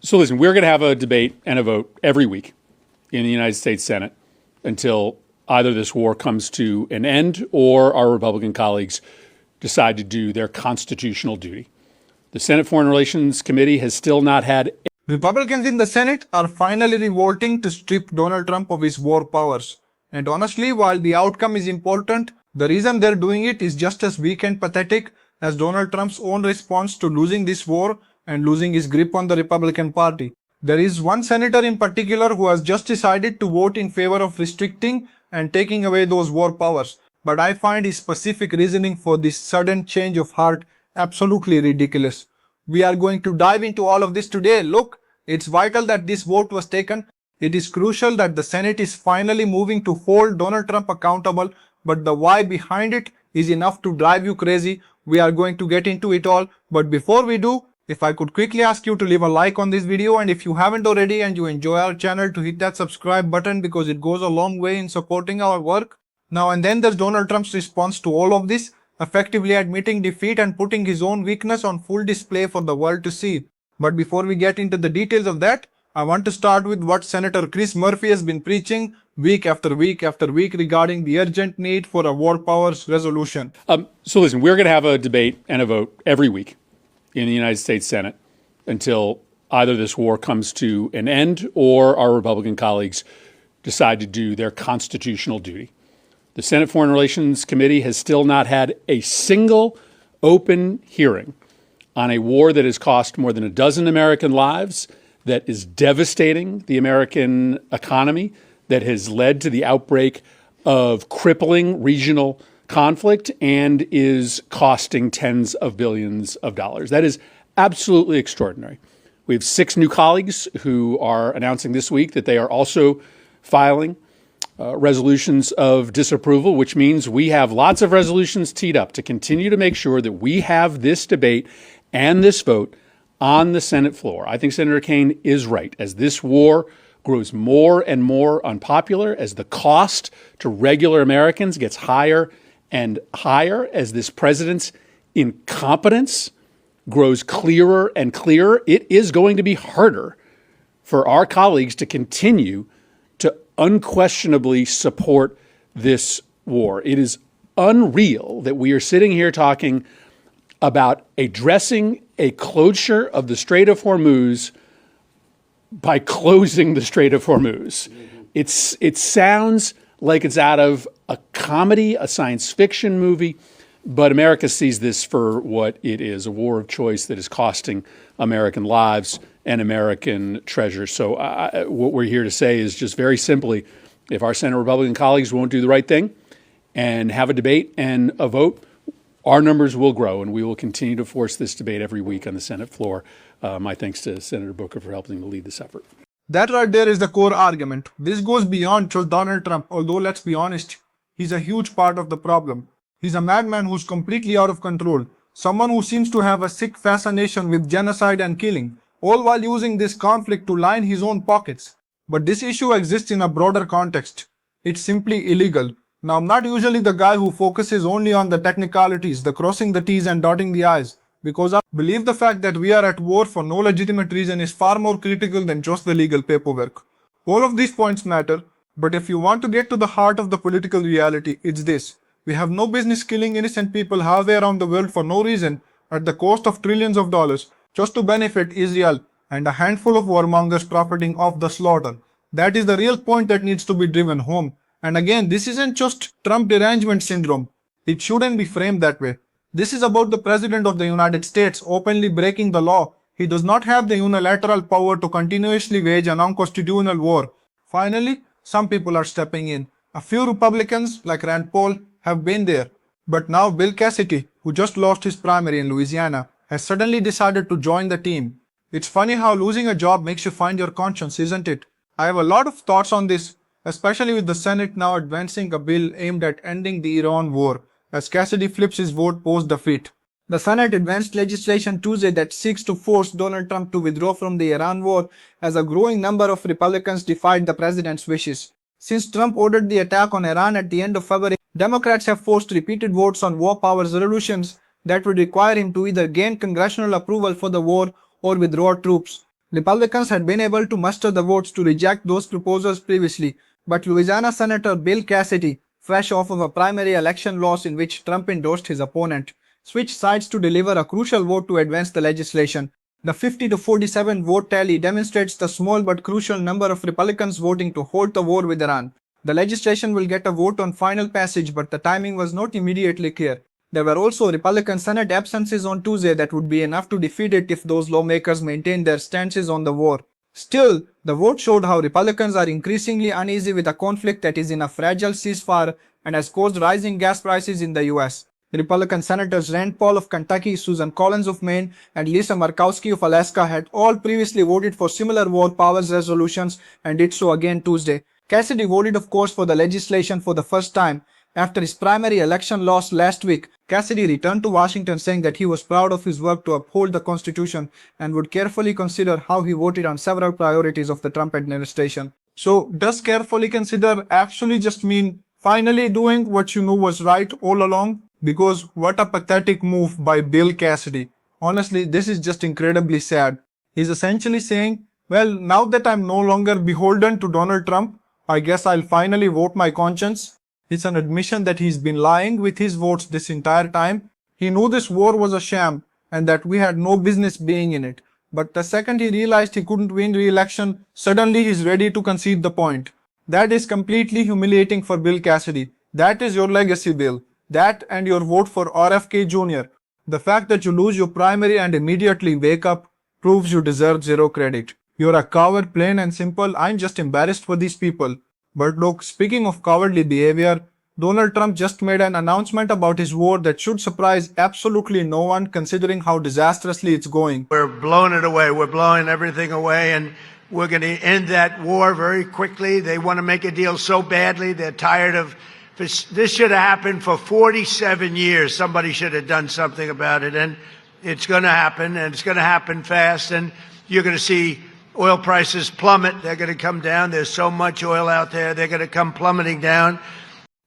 So listen, we're going to have a debate and a vote every week in the United States Senate until either this war comes to an end or our Republican colleagues decide to do their constitutional duty. The Senate Foreign Relations Committee has still not had. Republicans in the Senate are finally revolting to strip Donald Trump of his war powers. And honestly, while the outcome is important, the reason they're doing it is just as weak and pathetic as Donald Trump's own response to losing this war and losing his grip on the Republican Party. There is one senator in particular who has just decided to vote in favor of restricting and taking away those war powers. But I find his specific reasoning for this sudden change of heart absolutely ridiculous. We are going to dive into all of this today. Look, it's vital that this vote was taken. It is crucial that the Senate is finally moving to hold Donald Trump accountable, but the why behind it is enough to drive you crazy. We are going to get into it all, but before we do, if I could quickly ask you to leave a like on this video, and if you haven't already and you enjoy our channel, to hit that subscribe button because it goes a long way in supporting our work. Now and then there's Donald Trump's response to all of this, effectively admitting defeat and putting his own weakness on full display for the world to see. But before we get into the details of that, I want to start with what Senator Chris Murphy has been preaching week after week after week regarding the urgent need for a war powers resolution. So listen, we're going to have a debate and a vote every week in the United States Senate until either this war comes to an end or our Republican colleagues decide to do their constitutional duty. The Senate Foreign Relations Committee has still not had a single open hearing on a war that has cost more than a dozen American lives, that is devastating the American economy, that has led to the outbreak of crippling regional conflict and is costing tens of billions of dollars. That is absolutely extraordinary. We have 6 new colleagues who are announcing this week that they are also filing resolutions of disapproval, which means we have lots of resolutions teed up to continue to make sure that we have this debate and this vote on the Senate floor. I think Senator Kaine is right. As this war grows more and more unpopular, as the cost to regular Americans gets higher and higher, as this president's incompetence grows clearer and clearer, it is going to be harder for our colleagues to continue to unquestionably support this war. It is unreal that we are sitting here talking about addressing a closure of the Strait of Hormuz by closing the Strait of Hormuz. It sounds like it's out of a comedy, a science fiction movie, but America sees this for what it is, a war of choice that is costing American lives and American treasure. So what we're here to say is just very simply, if our Senate Republican colleagues won't do the right thing and have a debate and a vote, our numbers will grow, and we will continue to force this debate every week on the Senate floor. My thanks to Senator Booker for helping to lead this effort. That right there is the core argument. This goes beyond just Donald Trump, although let's be honest, he's a huge part of the problem. He's a madman who's completely out of control, someone who seems to have a sick fascination with genocide and killing, all while using this conflict to line his own pockets. But this issue exists in a broader context. It's simply illegal. Now, I'm not usually the guy who focuses only on the technicalities, the crossing the T's and dotting the I's, because I believe the fact that we are at war for no legitimate reason is far more critical than just the legal paperwork. All of these points matter, but if you want to get to the heart of the political reality, it's this. We have no business killing innocent people halfway around the world for no reason at the cost of trillions of dollars just to benefit Israel and a handful of warmongers profiting off the slaughter. That is the real point that needs to be driven home. And again, this isn't just Trump derangement syndrome. It shouldn't be framed that way. This is about the President of the United States openly breaking the law. He does not have the unilateral power to continuously wage an unconstitutional war. Finally, some people are stepping in. A few Republicans, like Rand Paul, have been there. But now Bill Cassidy, who just lost his primary in Louisiana, has suddenly decided to join the team. It's funny how losing a job makes you find your conscience, isn't it? I have a lot of thoughts on this, especially with the Senate now advancing a bill aimed at ending the Iran war, as Cassidy flips his vote post-defeat. The Senate advanced legislation Tuesday that seeks to force Donald Trump to withdraw from the Iran war as a growing number of Republicans defied the president's wishes. Since Trump ordered the attack on Iran at the end of February, Democrats have forced repeated votes on war powers resolutions that would require him to either gain congressional approval for the war or withdraw troops. Republicans had been able to muster the votes to reject those proposals previously, but Louisiana Senator Bill Cassidy, fresh off of a primary election loss in which Trump endorsed his opponent, switched sides to deliver a crucial vote to advance the legislation. The 50-47 vote tally demonstrates the small but crucial number of Republicans voting to halt the war with Iran. The legislation will get a vote on final passage, but the timing was not immediately clear. There were also Republican Senate absences on Tuesday that would be enough to defeat it if those lawmakers maintained their stances on the war. Still, the vote showed how Republicans are increasingly uneasy with a conflict that is in a fragile ceasefire and has caused rising gas prices in the US. Republican Senators Rand Paul of Kentucky, Susan Collins of Maine, and Lisa Murkowski of Alaska had all previously voted for similar war powers resolutions and did so again Tuesday. Cassidy voted, of course, for the legislation for the first time. After his primary election loss last week, Cassidy returned to Washington saying that he was proud of his work to uphold the Constitution and would carefully consider how he voted on several priorities of the Trump administration. So, does carefully consider actually just mean finally doing what you know was right all along? Because what a pathetic move by Bill Cassidy. Honestly, this is just incredibly sad. He's essentially saying, well, now that I'm no longer beholden to Donald Trump, I guess I'll finally vote my conscience. It's an admission that he's been lying with his votes this entire time. He knew this war was a sham and that we had no business being in it. But the second he realized he couldn't win re-election, suddenly he's ready to concede the point. That is completely humiliating for Bill Cassidy. That is your legacy, Bill. That and your vote for RFK Jr. The fact that you lose your primary and immediately wake up proves you deserve zero credit. You're a coward, plain and simple. I'm just embarrassed for these people. But look, speaking of cowardly behavior, Donald Trump just made an announcement about his war that should surprise absolutely no one considering how disastrously it's going. We're blowing it away. We're blowing everything away, and we're going to end that war very quickly. They want to make a deal so badly. They're tired of this. Should have happened for 47 years. Somebody should have done something about it, and it's going to happen, and it's going to happen fast, and you're going to see oil prices plummet. They're going to come down. There's so much oil out there. They're going to come plummeting down.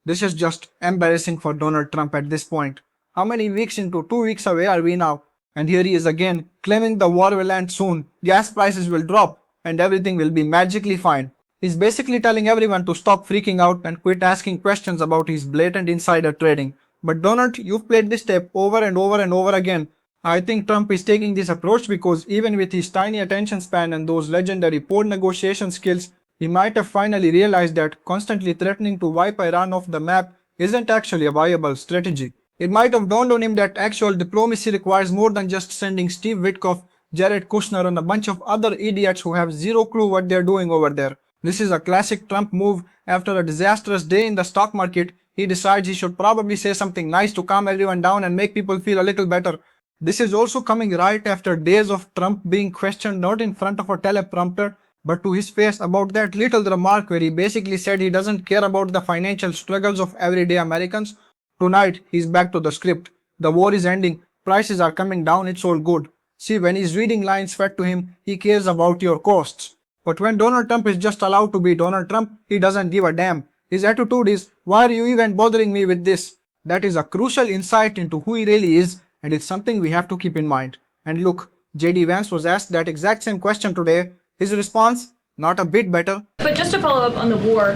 This is just embarrassing for Donald Trump at this point. How many weeks into 2 weeks away are we now? And here he is again, claiming the war will end soon, gas prices will drop, and everything will be magically fine. He's basically telling everyone to stop freaking out and quit asking questions about his blatant insider trading. But Donald, you've played this tape over and over and over again. I think Trump is taking this approach because even with his tiny attention span and those legendary poor negotiation skills, he might have finally realized that constantly threatening to wipe Iran off the map isn't actually a viable strategy. It might have dawned on him that actual diplomacy requires more than just sending Steve Witkoff, Jared Kushner and a bunch of other idiots who have zero clue what they're doing over there. This is a classic Trump move. After a disastrous day in the stock market, he decides he should probably say something nice to calm everyone down and make people feel a little better. This is also coming right after days of Trump being questioned not in front of a teleprompter, but to his face about that little remark where he basically said he doesn't care about the financial struggles of everyday Americans. Tonight, he's back to the script. The war is ending, prices are coming down, it's all good. See, when he's reading lines fed to him, he cares about your costs. But when Donald Trump is just allowed to be Donald Trump, he doesn't give a damn. His attitude is, why are you even bothering me with this? That is a crucial insight into who he really is, and it's something we have to keep in mind. And look, JD Vance was asked that exact same question today. His response, not a bit better. But just to follow up on the war,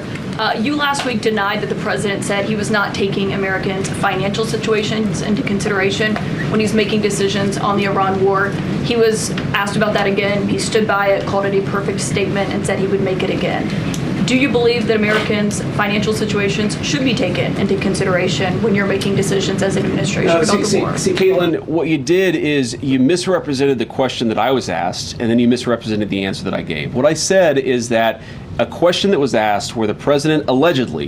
you last week denied that the president said he was not taking Americans' financial situations into consideration when he's making decisions on the Iran war. He was asked about that again. He stood by it, called it a perfect statement, and said he would make it again. Do you believe that Americans' financial situations should be taken into consideration when you're making decisions as an administration about the war? See, Caitlin, what you did is you misrepresented the question that I was asked, and then you misrepresented the answer that I gave. What I said is that a question that was asked where the president allegedly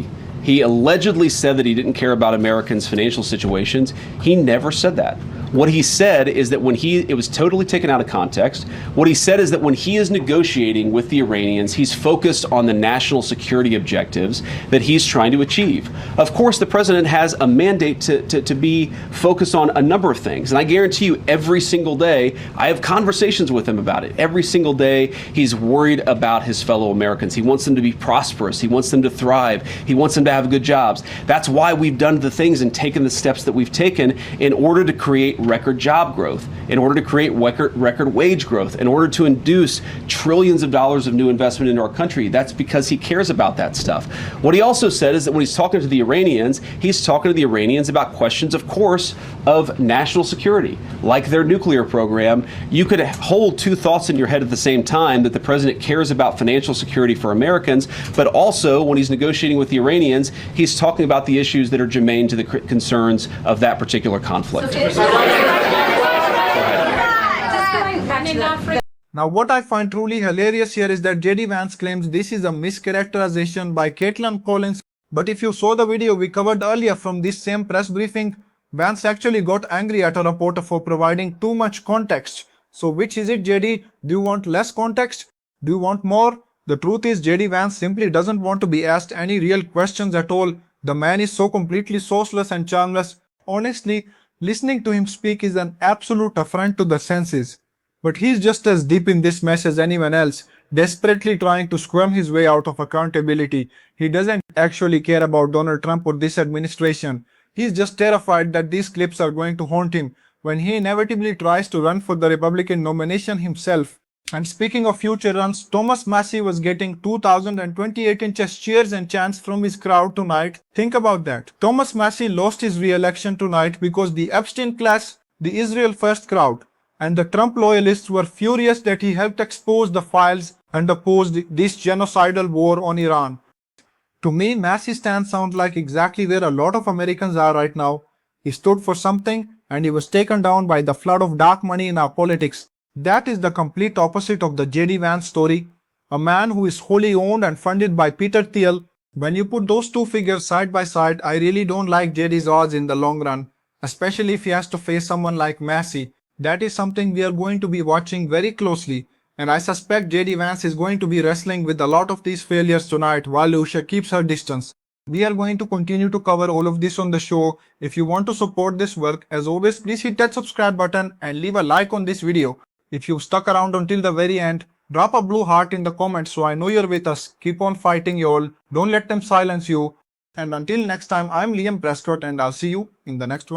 said that he didn't care about Americans' financial situations. He never said that. What he said is that it was totally taken out of context. What he said is that when he is negotiating with the Iranians, he's focused on the national security objectives that he's trying to achieve. Of course, the president has a mandate to be focused on a number of things. And I guarantee you every single day, I have conversations with him about it. Every single day, he's worried about his fellow Americans. He wants them to be prosperous. He wants them to thrive. He wants them to have good jobs. That's why we've done the things and taken the steps that we've taken in order to create record job growth, in order to create record wage growth, in order to induce trillions of dollars of new investment into our country. That's because he cares about that stuff. What he also said is that when he's talking to the Iranians, he's talking to the Iranians about questions, of course, of national security, like their nuclear program. You could hold two thoughts in your head at the same time, that the president cares about financial security for Americans, but also when he's negotiating with the Iranians, he's talking about the issues that are germane to the concerns of that particular conflict. Now, what I find truly hilarious here is that JD Vance claims this is a mischaracterization by Caitlin Collins. But if you saw the video we covered earlier from this same press briefing, Vance actually got angry at a reporter for providing too much context. So which is it, JD? Do you want less context? Do you want more? The truth is, JD Vance simply doesn't want to be asked any real questions at all. The man is so completely sourceless and charmless. Honestly, listening to him speak is an absolute affront to the senses. But he's just as deep in this mess as anyone else, desperately trying to squirm his way out of accountability. He doesn't actually care about Donald Trump or this administration. He's just terrified that these clips are going to haunt him when he inevitably tries to run for the Republican nomination himself. And speaking of future runs, Thomas Massie was getting 2,028 inches cheers and chants from his crowd tonight. Think about that. Thomas Massie lost his re-election tonight because the Epstein class, the Israel First crowd, and the Trump loyalists were furious that he helped expose the files and opposed this genocidal war on Iran. To me, Massie's stand sounds like exactly where a lot of Americans are right now. He stood for something and he was taken down by the flood of dark money in our politics. That is the complete opposite of the JD Vance story. A man who is wholly owned and funded by Peter Thiel. When you put those two figures side by side, I really don't like JD's odds in the long run, especially if he has to face someone like Massie. That is something we are going to be watching very closely, and I suspect JD Vance is going to be wrestling with a lot of these failures tonight while Lucia keeps her distance. We are going to continue to cover all of this on the show. If you want to support this work, as always, please hit that subscribe button and leave a like on this video. If you've stuck around until the very end, drop a blue heart in the comments so I know you're with us. Keep on fighting, y'all. Don't let them silence you. And until next time, I'm Liam Prescott and I'll see you in the next one.